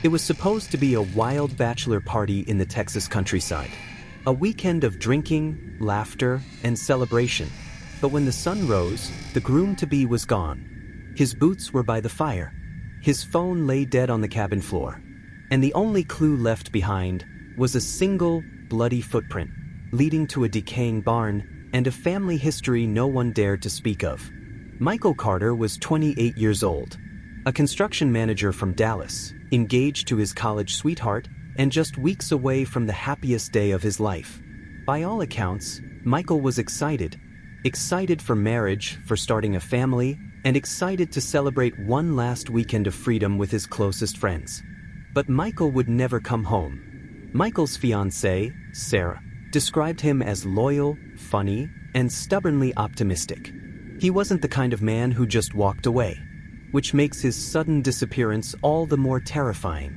It was supposed to be a wild bachelor party in the Texas countryside. A weekend of drinking, laughter, and celebration. But when the sun rose, the groom-to-be was gone. His boots were by the fire. His phone lay dead on the cabin floor. And the only clue left behind was a single, bloody footprint, leading to a decaying barn and a family history no one dared to speak of. Michael Carter was 28 years old, a construction manager from Dallas, engaged to his college sweetheart, and just weeks away from the happiest day of his life. By all accounts, Michael was excited for marriage, for starting a family, and excited to celebrate one last weekend of freedom with his closest friends. But Michael would never come home. Michael's fiancée, Sarah, described him as loyal, funny, and stubbornly optimistic. He wasn't the kind of man who just walked away, which makes his sudden disappearance all the more terrifying.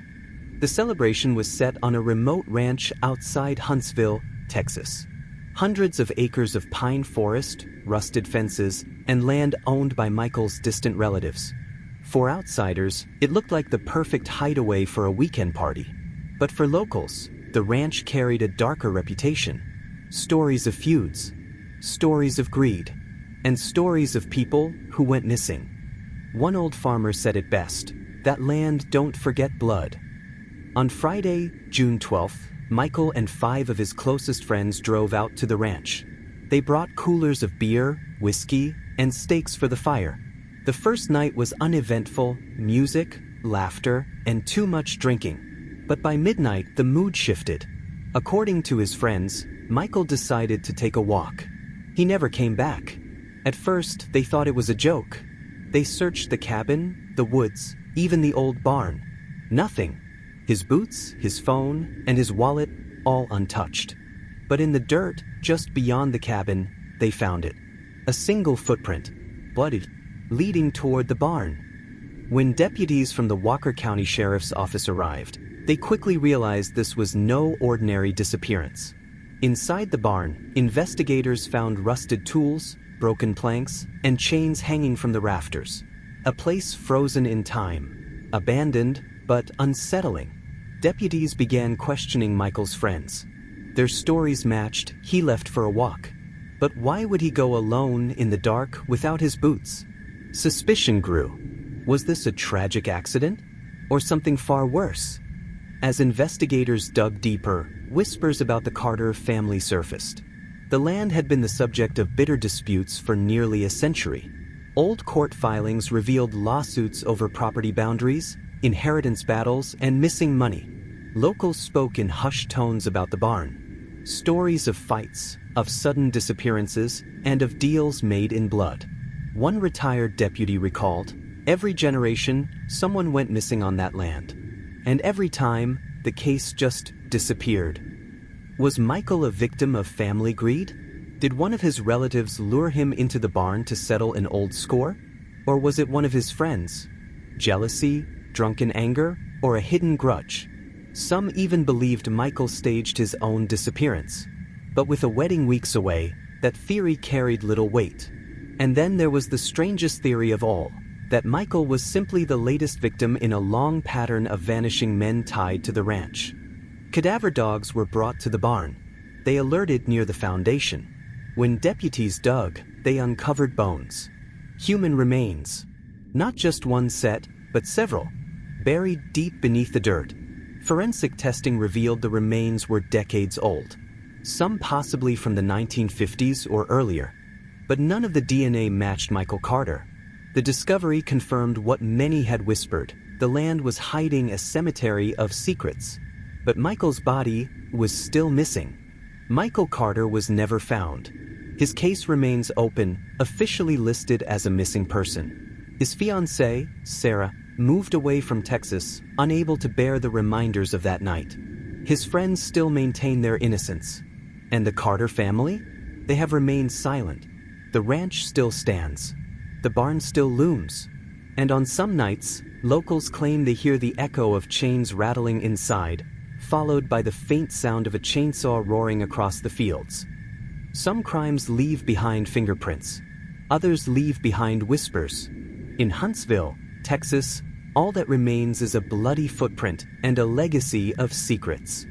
The celebration was set on a remote ranch outside Huntsville, Texas. Hundreds of acres of pine forest, rusted fences, and land owned by Michael's distant relatives. For outsiders, it looked like the perfect hideaway for a weekend party. But for locals, the ranch carried a darker reputation. Stories of feuds, stories of greed, and stories of people who went missing. One old farmer said it best, "That land don't forget blood." On Friday, June 12th, Michael and 5 of his closest friends drove out to the ranch. They brought coolers of beer, whiskey, and steaks for the fire. The first night was uneventful: music, laughter, and too much drinking. But by midnight, the mood shifted. According to his friends, Michael decided to take a walk. He never came back. At first, they thought it was a joke. They searched the cabin, the woods, even the old barn. Nothing. His boots, his phone, and his wallet, all untouched. But in the dirt, just beyond the cabin, they found it. A single footprint, bloodied, leading toward the barn. When deputies from the Walker County Sheriff's Office arrived, they quickly realized this was no ordinary disappearance. Inside the barn, investigators found rusted tools, broken planks, and chains hanging from the rafters. A place frozen in time, abandoned, but unsettling. Deputies began questioning Michael's friends. Their stories matched. He left for a walk. But why would he go alone in the dark without his boots? Suspicion grew. Was this a tragic accident? Or something far worse? As investigators dug deeper, whispers about the Carter family surfaced. The land had been the subject of bitter disputes for nearly a century. Old court filings revealed lawsuits over property boundaries, inheritance battles, and missing money. Locals spoke in hushed tones about the barn. Stories of fights, of sudden disappearances, and of deals made in blood. One retired deputy recalled, "Every generation, someone went missing on that land. And every time, the case just disappeared." Was Michael a victim of family greed? Did one of his relatives lure him into the barn to settle an old score? Or was it one of his friends? Jealousy, drunken anger, or a hidden grudge? Some even believed Michael staged his own disappearance. But with a wedding weeks away, that theory carried little weight. And then there was the strangest theory of all, that Michael was simply the latest victim in a long pattern of vanishing men tied to the ranch. Cadaver dogs were brought to the barn. They alerted near the foundation. When deputies dug, they uncovered bones. Human remains. Not just one set, but several, buried deep beneath the dirt. Forensic testing revealed the remains were decades old, some possibly from the 1950s or earlier. But none of the DNA matched Michael Carter. The discovery confirmed what many had whispered: the land was hiding a cemetery of secrets. But Michael's body was still missing. Michael Carter was never found. His case remains open, officially listed as a missing person. His fiancée, Sarah, moved away from Texas, unable to bear the reminders of that night. His friends still maintain their innocence. And the Carter family? They have remained silent. The ranch still stands. The barn still looms. And on some nights, locals claim they hear the echo of chains rattling inside, followed by the faint sound of a chainsaw roaring across the fields. Some crimes leave behind fingerprints. Others leave behind whispers. In Huntsville, Texas, All that remains is a bloody footprint and a legacy of secrets.